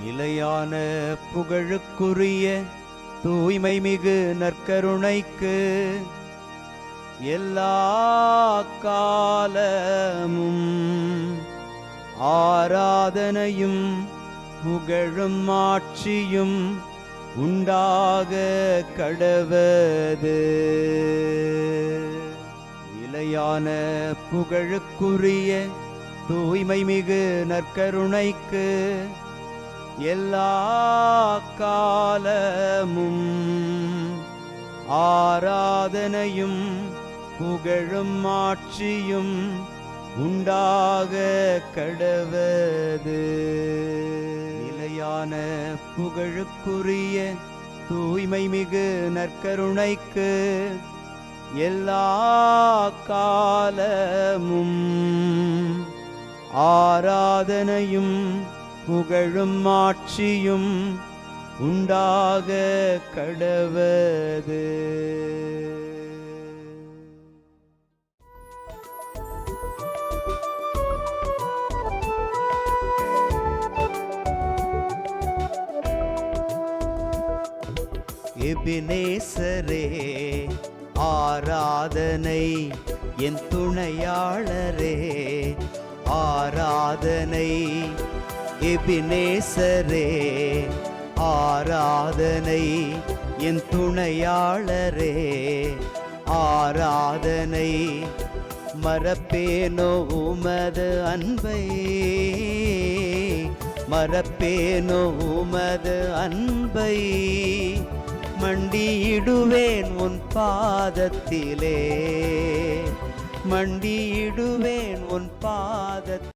நிலையான புகழுக்குரிய தூய்மை மிகு நற்கருணைக்கு எல்லா காலமும் ஆராதனையும் புகழும் ஆட்சியும் உண்டாக கடவது. நிலையான புகழுக்குரிய தூய்மை மிகு நற்கருணைக்கு எல்லா காலமும் ஆராதனையும் புகழும் ஆட்சியும் உண்டாக கடவது. நிலையான புகழுக்குரிய தூய்மை மிகு நற்கருணைக்கு எல்லா காலமும் ஆராதனையும் புகழும் ஆட்சியும் உண்டாக கடவது. எபினேசரே ஆராதனை, என் துணையாளரே ஆராதனை. எபினேசரே ஆராதனை, என் துணையாளரே ஆராதனை. மறப்பேனோ உமது அன்பை, மறப்பேனோ உமது அன்பை. மண்டியிடுவேன் உன் பாதத்திலே, மண்டியிடுவேன் உன் பாதத்திலே.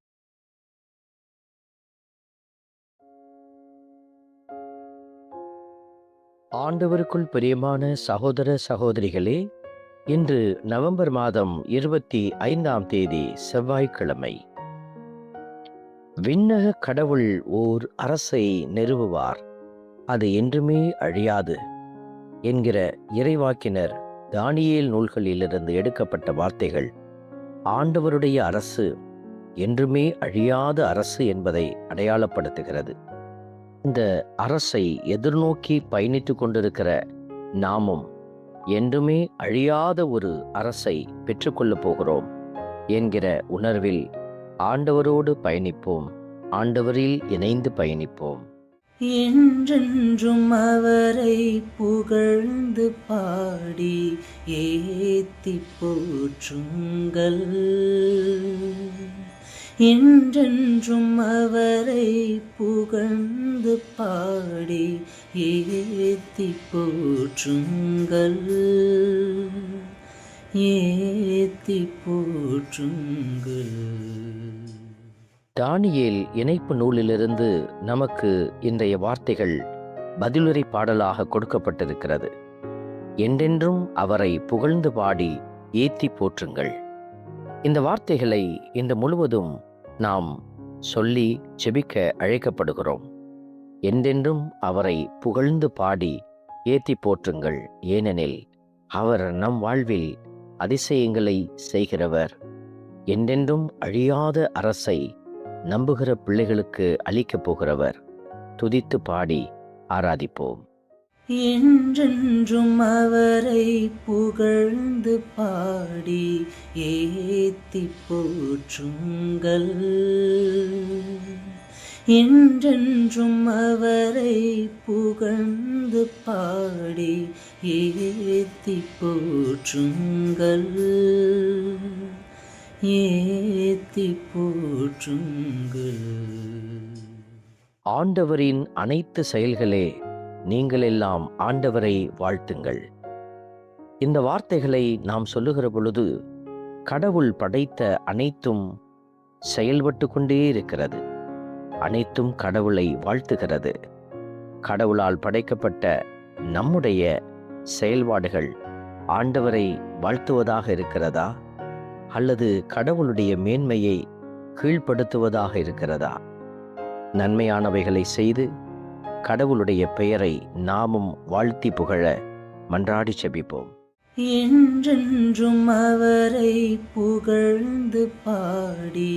ஆண்டவருக்குள் பிரியமான சகோதர சகோதரிகளே, இன்று நவம்பர் மாதம் 25ஆம் தேதி செவ்வாய்க்கிழமை. விண்ணக கடவுள் ஓர் அரசை நிறுவுவார், அது என்றுமே அழியாது என்கிற இறைவாக்கினர் தானியேல் நூல்களிலிருந்து எடுக்கப்பட்ட வார்த்தைகள் ஆண்டவருடைய அரசு என்றுமே அழியாத அரசு என்பதை அடையாளப்படுத்துகிறது. இந்த அரசை எதிர்நோக்கி பயணித்து கொண்டிருக்கிற நாமும் என்றுமே அழியாத ஒரு அரசை பெற்றுக்கொள்ளப் போகிறோம் என்கிற உணர்வில் ஆண்டவரோடு பயணிப்போம், ஆண்டவரில் இணைந்து பயணிப்போம். என்றென்றும் அவரை புகழ்ந்து பாடி ஏத்தி போற்றுங்கள். என்றென்றும் அவரை புகழ்ந்து பாடி ஏத்தி போற்றுங்கள், ஏத்தி போற்றுங்கள். தானியேல் இணைப்பு நூலிலிருந்து நமக்கு இன்றைய வார்த்தைகள் பதிலுரை பாடலாக கொடுக்கப்பட்டிருக்கிறது. என்றென்றும் அவரை புகழ்ந்து பாடி ஏத்தி போற்றுங்கள். இந்த வார்த்தைகளை இன்று முழுவதும் நாம் சொல்லி ஜெபிக்க அழைக்கப்படுகிறோம். என்றென்றும் அவரை புகழ்ந்து பாடி ஏத்தி போற்றுங்கள், ஏனெனில் அவர் நம் வாழ்வில் அதிசயங்களை செய்கிறவர். என்றென்றும் அழியாத அரசை நம்புகிற பிள்ளைகளுக்கு அளிக்கப் போகிறவர். துதித்து பாடி ஆராதிப்போம். என்றென்றும் அவரை புகழ்ந்து பாடி ஏத்தி போற்றுங்கள். என்றென்றும் அவரை புகழ்ந்து பாடி ஏத்தி போற்றுங்கள், ஏத்தி போற்றுங்கள். ஆண்டவரின் அனைத்து செயல்களே, நீங்கள் எல்லாம் ஆண்டவரை வாழ்த்துங்கள். இந்த வார்த்தைகளை நாம் சொல்லுகிற பொழுது கடவுள் படைத்த அனைத்தும் செயல்பட்டு கொண்டே இருக்கிறது. அனைத்தும் கடவுளை வாழ்த்துகிறது. கடவுளால் படைக்கப்பட்ட நம்முடைய செயல்பாடுகள் ஆண்டவரை வாழ்த்துவதாக இருக்கிறதா, அல்லது கடவுளுடைய மேன்மையை கீழ்ப்படுத்துவதாக இருக்கிறதா? நன்மையானவைகளை செய்து கடவுளுடைய பெயரை நாமும் வாழ்த்தி புகழ மன்றாடி செபிப்போம். என்றென்றும் அவரை புகழ்ந்து பாடி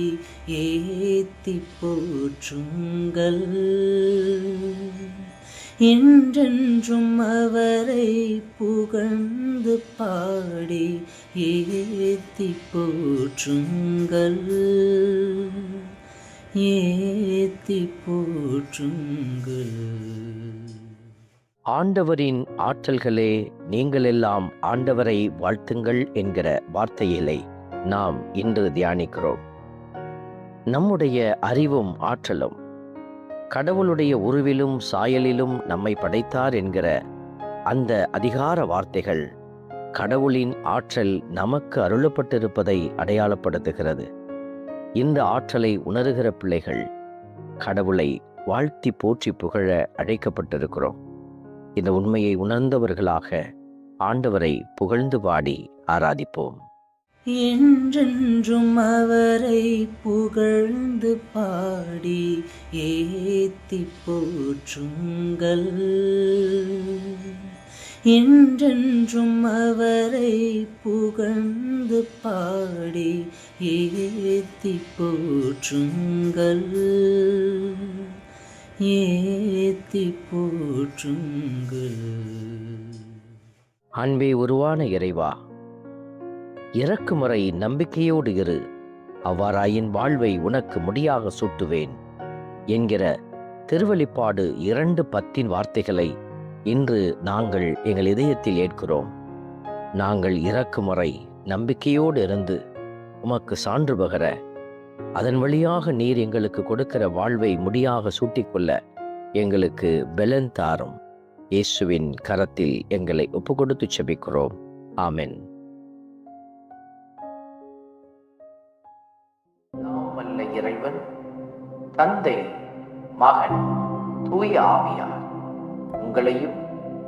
ஏத்தி போற்றுங்கள். என்றென்றும் அவரை புகழ்ந்து பாடி ஏத்தி போற்றுங்கள். ஏத்தி போற்றுங்கள். ஆண்டவரின் ஆற்றல்களே, நீங்களெல்லாம் ஆண்டவரை வாழ்த்துங்கள் என்கிற வார்த்தையிலே நாம் இன்று தியானிக்கிறோம். நம்முடைய அறிவும் ஆற்றலும் கடவுளுடைய உருவிலும் சாயலிலும் நம்மை படைத்தார் என்கிற அந்த அதிகார வார்த்தைகள் கடவுளின் ஆற்றல் நமக்கு அருளப்பட்டிருப்பதை அடையாளப்படுத்துகிறது. இந்த ஆற்றலை உணர்கிற பிள்ளைகள் கடவுளை வாழ்த்தி போற்றி புகழ அழைக்கப்பட்டிருக்கிறோம். இந்த உண்மையை உணர்ந்தவர்களாக ஆண்டவரை புகழ்ந்து பாடி ஆராதிப்போம். என்றென்றும் அவரை புகழ்ந்து பாடி ஏத்தி போற்றுங்கள். என்றென்றும் அவரை புகழ்ந்து பாடி ஏத்தி போற்றுங்கள். ஏத்தி போற்றுங்கள். அன்பே உருவான இறைவா, இறக்குமுறை நம்பிக்கையோடு இரு, அவ்வாறாயின் வாழ்வை உனக்கு முடியாக சூட்டுவேன் என்கிற திருவெளிப்பாடு 2:10 வார்த்தைகளை இன்று நாங்கள் எங்கள் இதயத்தில் ஏற்கிறோம். நாங்கள் இறக்குமுறை நம்பிக்கையோடு இருந்து உமக்கு சான்று பகர, அதன் வழியாக நீர் எங்களுக்கு கொடுக்கிற வாழ்வை முடியாக சூட்டிக்கொள்ள எங்களுக்கு பலன் தாரும். இயேசுவின் கரத்தில் எங்களை ஒப்புக்கொடுத்து செபிக்கிறோம். ஆமென். வல்ல இறைவன், தந்தை, மகன், தூய ஆவியார் உங்களையும்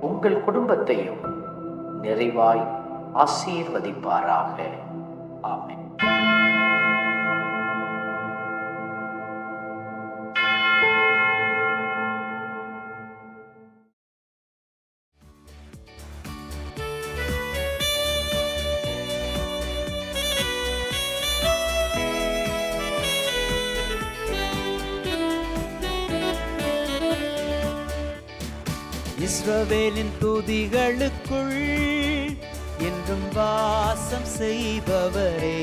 உங்கள் குடும்பத்தையும் நிறைவாய் ஆசீர்வதிப்பாராக. ஆமென். இஸ்ரவேலின் துதிகளுக்குள் என்றும் வாசம் செய்பவரே,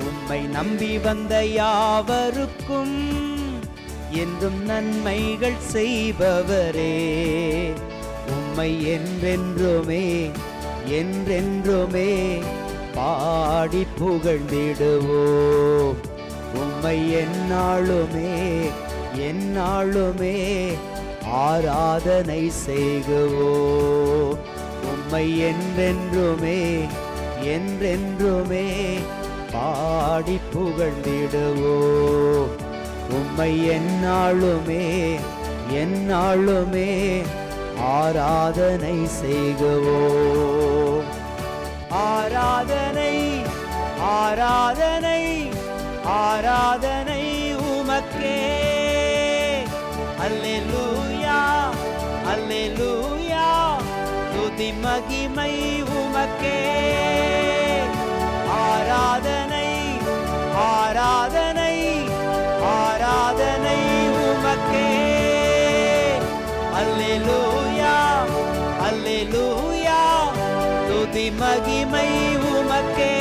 உம்மை நம்பி வந்த யாவருக்கும் என்றும் நன்மைகள் செய்பவரே, உம்மை என்றென்றுமே என்றென்றுமே பாடி புகழ்ந்திடுவோம். உம்மை எந்நாளுமே எந்நாளுமே ஆராதனை செய்குவோம். உம்மை என்றென்றுமே என்றென்றுமே பாடி புகழ்ந்திடுவோம். உம்மை எந்நாளுமே எந்நாளுமே ஆராதனை செய்குவோம். ஆராதனை ஆராதனை ஆராதனை உமக்கே. அல்லேலூயா அல்லேலூயா, துதி மகிமை உமக்கே. ஆராதனை ஆராதனை ஆராதனை உமக்கே. அல்லேலூயா அல்லேலூயா, துதி மகிமை உமக்கே.